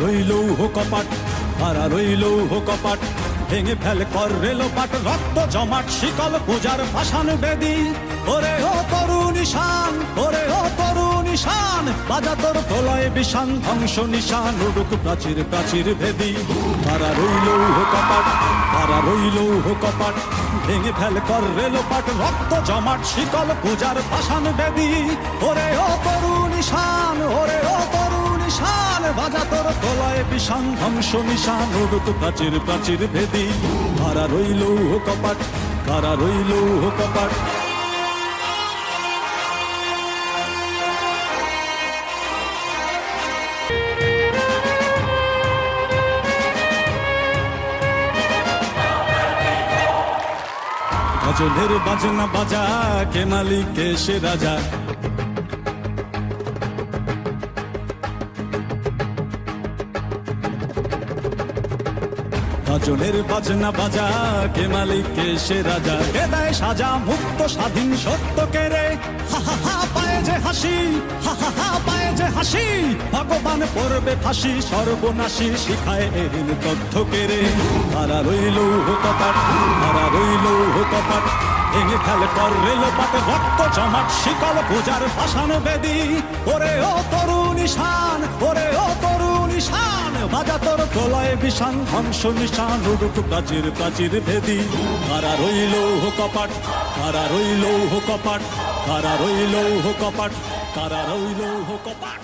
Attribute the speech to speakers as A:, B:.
A: রইল কপাট, কারা রইল কপাট, ভেঙে ফেল কর রেলোপাট, রক্ত জমাট শিকল পূজার পাষাণ বেদী। ওরে ও তরু নিশান, ওরে ও তরু নিশান, বাজা তোর প্রলয় বিষান, ধ্বংস নিশান উড়ুক প্রাচীর প্রাচীর ভেদী। কারা রইল কপাট, কারা রইল কপাট, ভেঙে ফেল কর রেলোপাট, রক্ত জমাট শিকল পূজার পাষাণ বেদী। ওরে ও তরু নিশান, ওরে ও তরু নিশান, বাজা তোর প্রলয় বিষান, ধ্বংস নিশান উড়ুক প্রাচীর প্রাচীর ভেদী। কারা রইল কপাট, কারা রইল কপাট। গজলের বাজনা বাজা, কে মালিক কে সে রাজা। গজলের বাজনা বাজা, কে মালিক কে সে রাজা। কে দেয় সাজা মুক্ত স্বাধীন সত্য কে রে, হা হা হা পায়ে যে হাসি, হা হা হা পায়ে যে হাসি। ভগবান পড়বে ফাঁসি, সর্বনাশী শিখায় এহীন তথ্য কে রে। কারা রইল কপাট, কারা রইল কপাট, ভেঙে ফেল কর রেলোপাট, রক্ত জমাট শিকল পূজার পাষাণ বেদী। ওরে ও তরু নিশান, ওরে ও তরু নিশান, বাজা তোর প্রলয় বিষান, ধ্বংস নিশান উড়ুক প্রাচীর প্রাচীর ভেদী। কারা রইল কপাট, কারা রইল কপাট, কারা রইল কপাট, কারা রইল কপাট।